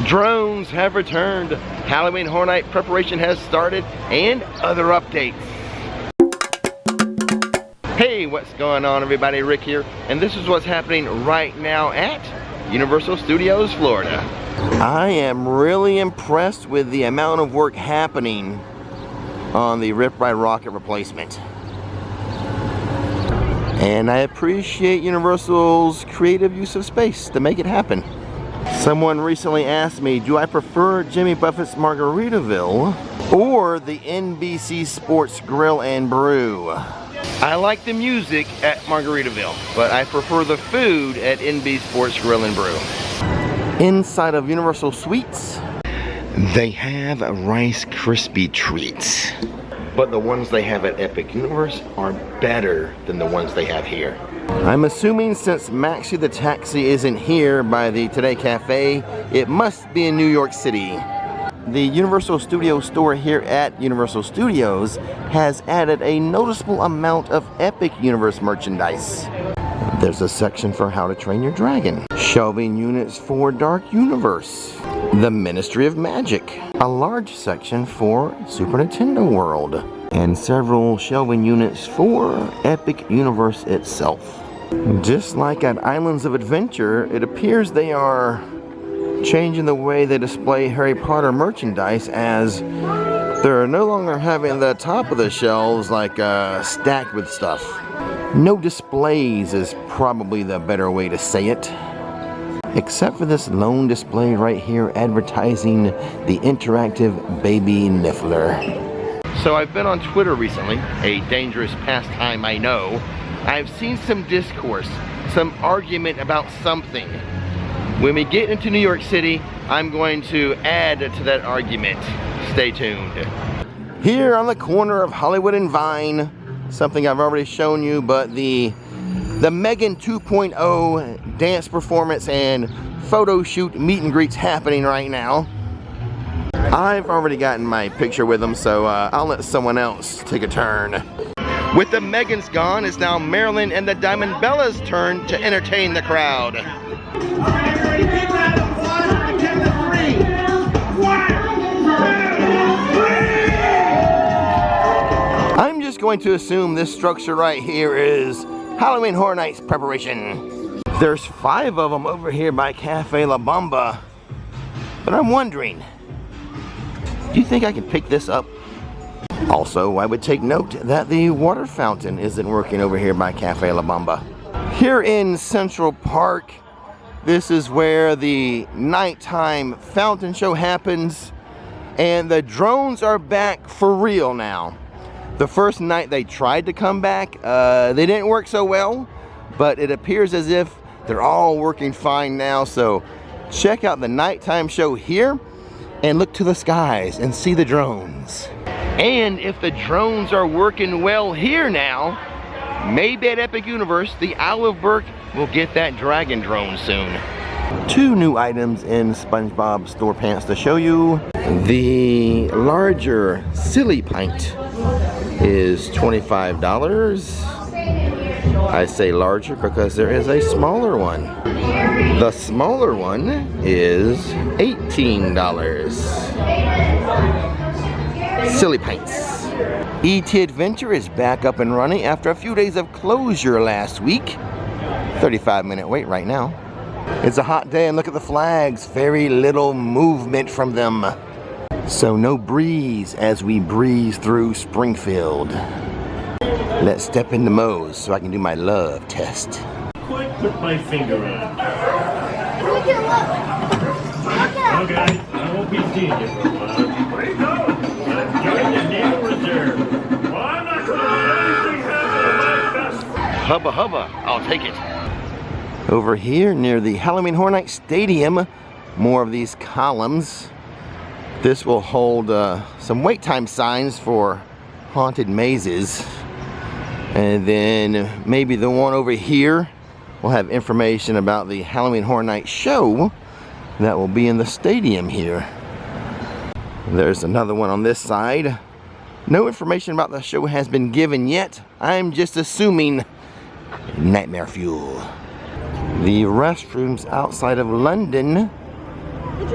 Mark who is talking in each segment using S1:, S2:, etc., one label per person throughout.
S1: Drones have returned, Halloween Horror Night preparation has started, and other updates. Hey, what's going on everybody? Rick here, and this is what's happening right now at Universal Studios, Florida. I am really impressed with the amount of work happening on the Rip Ride Rocket replacement. And I appreciate Universal's creative use of space to make it happen. Someone recently asked me, do I prefer Jimmy Buffett's Margaritaville or the NBC Sports Grill and Brew? I like the music at Margaritaville, but I prefer the food at NB Sports Grill and Brew. Inside of Universal Suites, they have Rice Krispie treats. But the ones they have at Epic Universe are better than the ones they have here. I'm assuming since Maxie the Taxi isn't here by the Today Cafe, it must be in New York City. The Universal Studios store here at Universal Studios has added a noticeable amount of Epic Universe merchandise. There's a section for How to Train Your Dragon, shelving units for Dark Universe, the Ministry of Magic, a large section for Super Nintendo World, and several shelving units for Epic Universe itself. Just like at Islands of Adventure, it appears they are changing the way they display Harry Potter merchandise, as they're no longer having the top of the shelves like stacked with stuff. No displays is probably the better way to say it. Except for this lone display right here advertising the interactive Baby Niffler. So I've been on Twitter recently, a dangerous pastime I know. I've seen some discourse, some argument about something. When we get into New York City, I'm going to add to that argument. Stay tuned. Here on the corner of Hollywood and Vine, something I've already shown you, but the Megan 2.0 dance performance and photo shoot meet and greets happening right now. I've already gotten my picture with them, so I'll let someone else take a turn. With the Megans gone, it's now Marilyn and the Diamond Bellas' turn to entertain the crowd. I'm just going to assume this structure right here is Halloween Horror Nights preparation. There's 5 of them over here by Cafe La Bamba. But I'm wondering, do you think I can pick this up? Also, I would take note that the water fountain isn't working over here by Cafe La Bamba. Here in Central Park, this is where the nighttime fountain show happens, and the drones are back for real now. The first night they tried to come back, they didn't work so well, but it appears as if they're all working fine now. So check out the nighttime show here and look to the skies and see the drones. And if the drones are working well here now, maybe at Epic Universe, the Owl of Berk will get that dragon drone soon. 2 new items in Spongebob Store pants to show you. The larger Silly Pint is $25. I say larger because there is a smaller one. The smaller one is $18. Silly Pints. E.T. Adventure is back up and running after a few days of closure last week. 35-minute wait right now. It's a hot day and look at the flags. Very little movement from them. So no breeze as we breeze through Springfield. Let's step into Moe's so I can do my love test.
S2: Quick, put my finger on. Okay, I won't be seeing you for a while. Where you going? I'm going to Naval Reserve. Well, I'm not going to let anything happen to my best.
S1: Hubba hubba, I'll take it. Over here near the Halloween Horror Nights Stadium, more of these columns. This will hold some wait time signs for haunted mazes. And then maybe the one over here will have information about the Halloween Horror Nights show that will be in the stadium here. There's another one on this side. No information about the show has been given yet. I'm just assuming nightmare fuel. The restrooms outside of London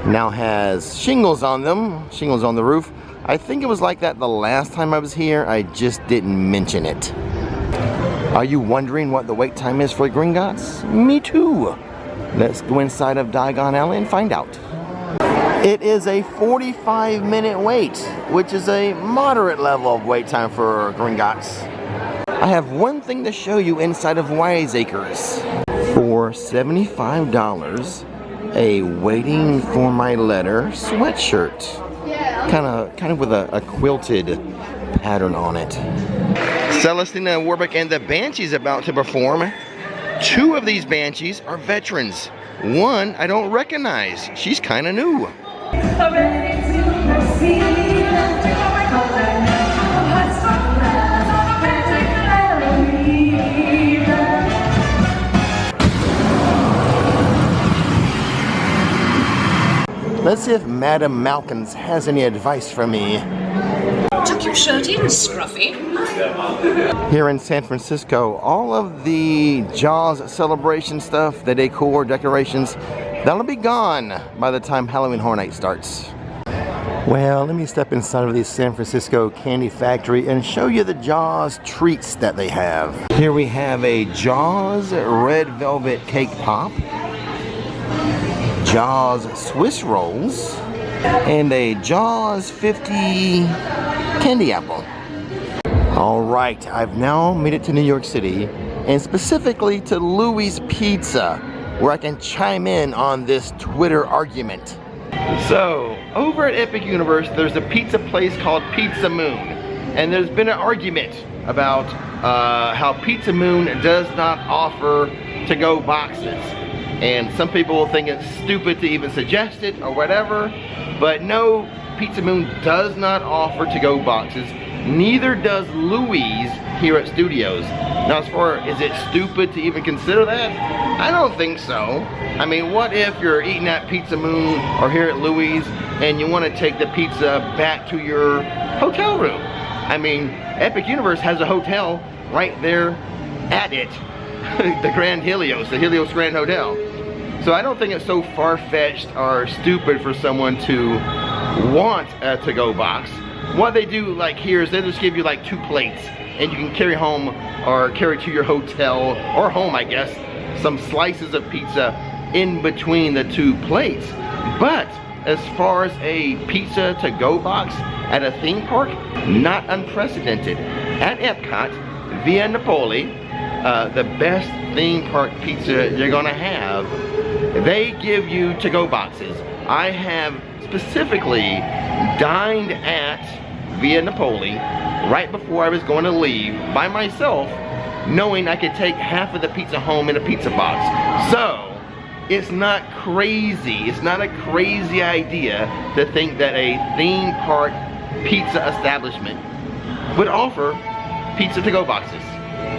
S1: Now has shingles on them, shingles on the roof. I think it was like that the last time I was here. I just didn't mention it. Are you wondering what the wait time is for Gringotts? Me too. Let's go inside of Diagon Alley and find out. It is a 45-minute wait, which is a moderate level of wait time for Gringotts. I have one thing to show you inside of Wiseacres. For $75, a waiting for my letter sweatshirt. Kind of with a quilted pattern on it. Celestina Warbeck and the Banshees about to perform. 2 of these Banshees are veterans. One I don't recognize. She's kind of new. Let's see if Madame Malkins has any advice for me.
S3: Tuck your shirt in, Scruffy.
S1: Here in San Francisco, all of the Jaws celebration stuff, the decor, decorations, that'll be gone by the time Halloween Horror Night starts. Well, let me step inside of the San Francisco Candy Factory and show you the Jaws treats that they have. Here we have a Jaws Red Velvet Cake Pop, Jaws Swiss Rolls, and a Jaws 50 Candy Apple. Alright, I've now made it to New York City, and specifically to Louie's Pizza, where I can chime in on this Twitter argument. So, over at Epic Universe, there's a pizza place called Pizza Moon, and there's been an argument about how Pizza Moon does not offer to-go boxes. And some people think it's stupid to even suggest it or whatever, but no, Pizza Moon does not offer to-go boxes. Neither does Louie's here at Studios. Now, as far as, is it stupid to even consider that? I don't think so. I mean, what if you're eating at Pizza Moon or here at Louie's and you want to take the pizza back to your hotel room? I mean, Epic Universe has a hotel right there at it. The Grand Helios, the Helios Grand Hotel. So I don't think it's so far-fetched or stupid for someone to want a to-go box. What they do like here is they just give you like 2 plates and you can carry home or carry to your hotel or home, I guess, some slices of pizza in between the 2 plates. But as far as a pizza to-go box at a theme park, not unprecedented. At Epcot, Via Napoli, the best theme park pizza you're gonna have, they give you to-go boxes. I have specifically dined at Via Napoli right before I was going to leave by myself, knowing I could take half of the pizza home in a pizza box. So it's not crazy, it's not a crazy idea to think that a theme park pizza establishment would offer pizza to-go boxes.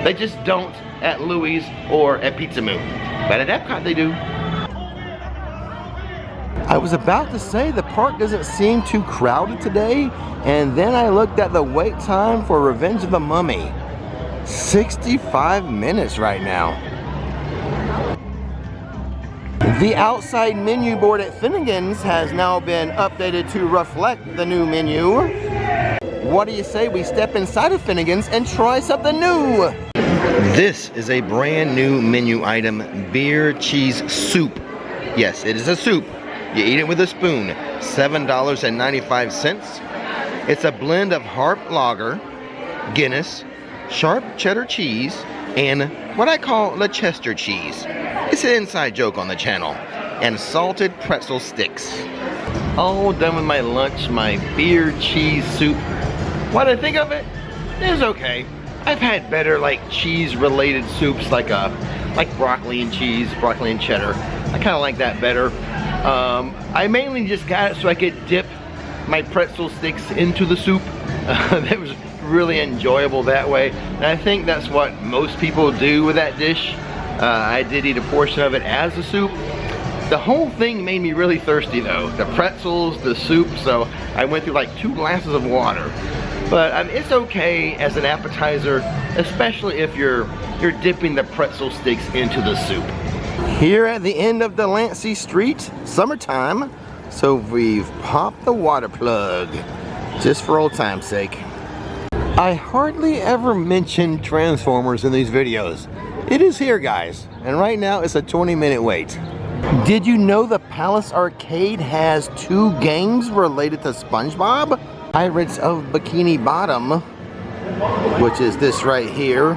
S1: They just don't at Louie's or at Pizza Moon. But at Epcot they do. I was about to say the park doesn't seem too crowded today, and then I looked at the wait time for Revenge of the Mummy. 65 minutes right now. The outside menu board at Finnegans has now been updated to reflect the new menu. What do you say we step inside of Finnegans and try something new? This is a brand new menu item, beer cheese soup. Yes, it is a soup. You eat it with a spoon, $7.95. It's a blend of Harp Lager, Guinness, sharp cheddar cheese, and what I call Leicester cheese. It's an inside joke on the channel. And salted pretzel sticks. All done with my lunch, my beer cheese soup. What I think of it is okay. I've had better like cheese related soups like broccoli and cheese, broccoli and cheddar. I kind of like that better. I mainly just got it so I could dip my pretzel sticks into the soup. That was really enjoyable that way. And I think that's what most people do with that dish. I did eat a portion of it as a soup. The whole thing made me really thirsty though. The pretzels, the soup, so I went through like 2 glasses of water. But it's okay as an appetizer, especially if you're dipping the pretzel sticks into the soup. Here at the end of Delancey Street, summertime, So we've popped the water plug, just for old time's sake. I hardly ever mention Transformers in these videos. It is here, guys, and right now it's a 20-minute wait. Did you know the Palace Arcade has 2 games related to SpongeBob? Pirates of Bikini Bottom, which is this right here.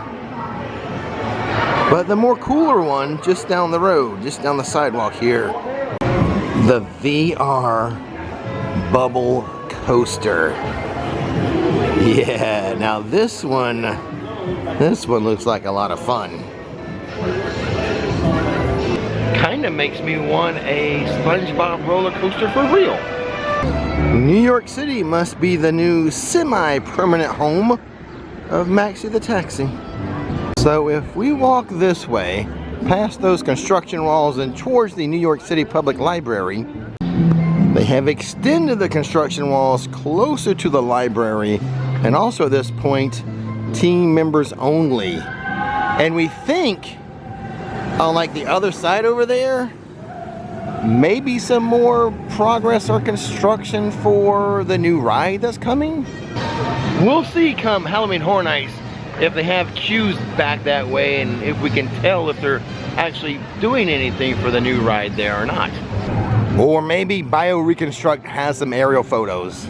S1: But the more cooler one, just down the road, just down the sidewalk here. The VR Bubble Coaster. Yeah, now this one looks like a lot of fun. Kinda makes me want a SpongeBob roller coaster for real. New York City must be the new semi-permanent home of Maxie the Taxi. So if we walk this way, past those construction walls and towards the New York City Public Library, they have extended the construction walls closer to the library, and also at this point, team members only. And we think on like the other side over there, maybe some more progress or construction for the new ride that's coming. We'll see come Halloween Horror Nights if they have queues back that way, and if we can tell if they're actually doing anything for the new ride there or not. Or maybe BioReconstruct has some aerial photos.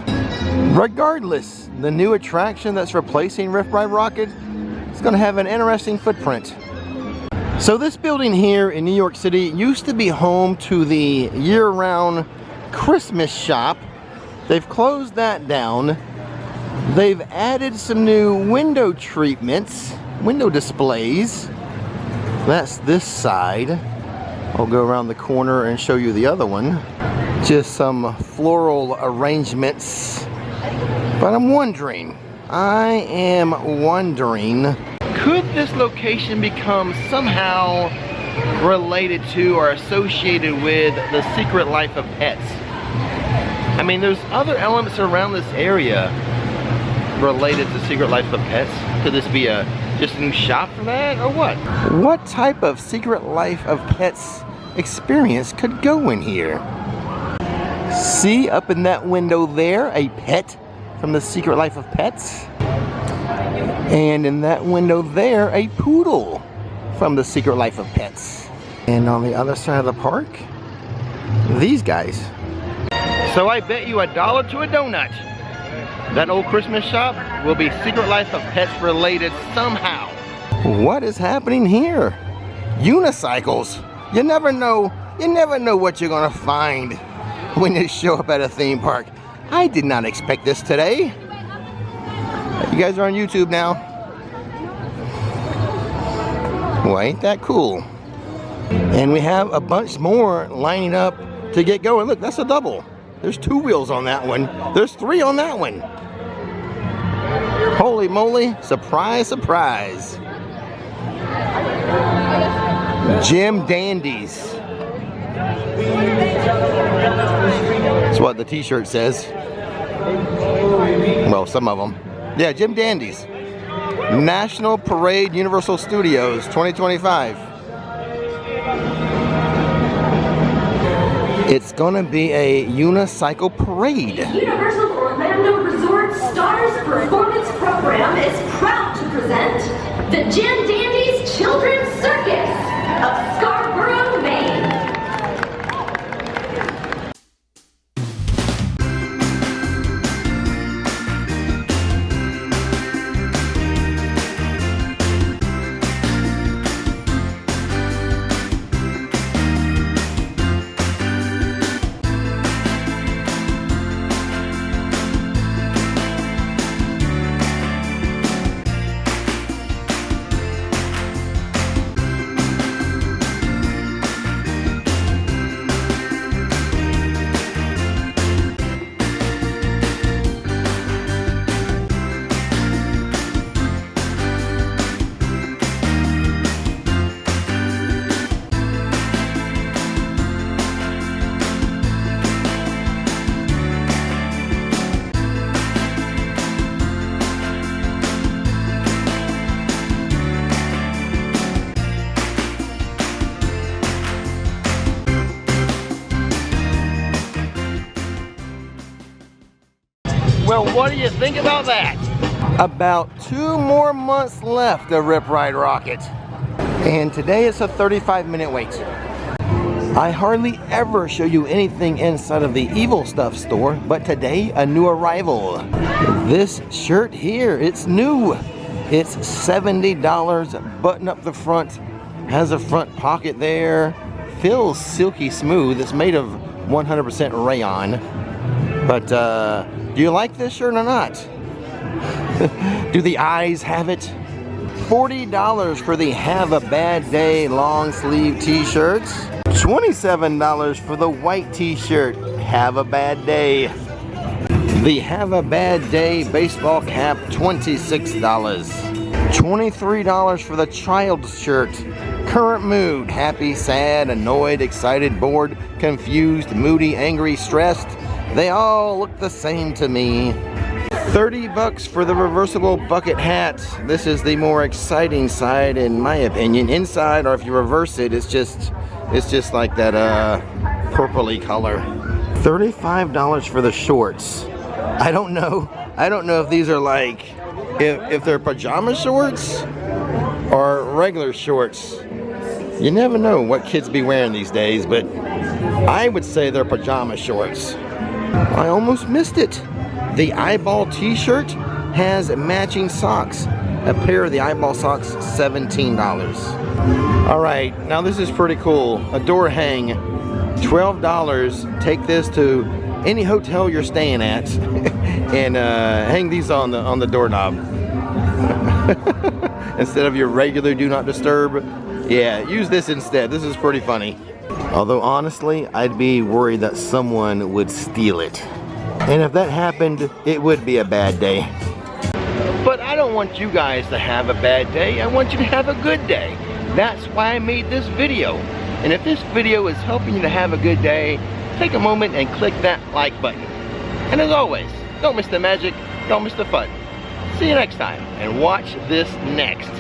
S1: Regardless, the new attraction that's replacing Riff Ride Rocket is going to have an interesting footprint. So this building here in New York City used to be home to the year-round Christmas shop. They've closed that down. They've added some new window treatments, window displays. That's this side. I'll go around the corner and show you the other one. Just some floral arrangements. But I am wondering, could this location become somehow related to or associated with the Secret Life of Pets? I mean, there's other elements around this area related to Secret Life of Pets. Could this be just a new shop for that, or what? What type of Secret Life of Pets experience could go in here? See up in that window there, a pet from the Secret Life of Pets. And in that window there, a poodle from the Secret Life of Pets. And on the other side of the park, these guys. So I bet you $1 to a donut that old Christmas shop will be Secret Life of Pets related somehow. What is happening here? Unicycles. You never know what you're gonna find when you show up at a theme park. I did not expect this today. You guys are on YouTube now. Well, ain't that cool? And we have a bunch more lining up to get going. Look, that's a double. There's 2 wheels on that one. There's 3 on that one. Holy moly, surprise, surprise. Jim Dandies. That's what the t-shirt says. Well, some of them. Yeah, Jim Dandies. National Parade Universal Studios 2025. It's gonna be a Unicycle Parade.
S4: The Universal Orlando Resort Stars Performance Program is proud to present the Jim Dandies Children's Circus of Scarborough, Maine.
S1: Well, what do you think about that? About 2 more months left of Rip Ride Rocket. And today it's a 35-minute wait. I hardly ever show you anything inside of the Evil Stuff store, but today a new arrival. This shirt here, it's new. It's $70, button up the front, has a front pocket there, feels silky smooth. It's made of 100% rayon. But do you like this shirt or not? Do the eyes have it? $40 for the Have a Bad Day long sleeve t-shirts. $27 for the white t-shirt, Have a Bad Day. The Have a Bad Day baseball cap, $26. $23 for the child's shirt, Current Mood, happy, sad, annoyed, excited, bored, confused, moody, angry, stressed. They all look the same to me. $30 for the reversible bucket hat. This is the more exciting side in my opinion. Inside, or if you reverse it, it's just like that purpley color. $35 for the shorts. I don't know if these are like if they're pajama shorts or regular shorts. You never know what kids be wearing these days, but I would say they're pajama shorts. I almost missed it. The eyeball t-shirt has matching socks. A pair of the eyeball socks, $17. All right, now this is pretty cool. A door hang, $12. Take this to any hotel you're staying at and hang these on the doorknob. Instead of your regular do not disturb. Yeah, use this instead. This is pretty funny. Although honestly, I'd be worried that someone would steal it. And if that happened, it would be a bad day. But I don't want you guys to have a bad day. I want you to have a good day. That's why I made this video. And if this video is helping you to have a good day, take a moment and click that like button. And as always, don't miss the magic, don't miss the fun. See you next time, and watch this next.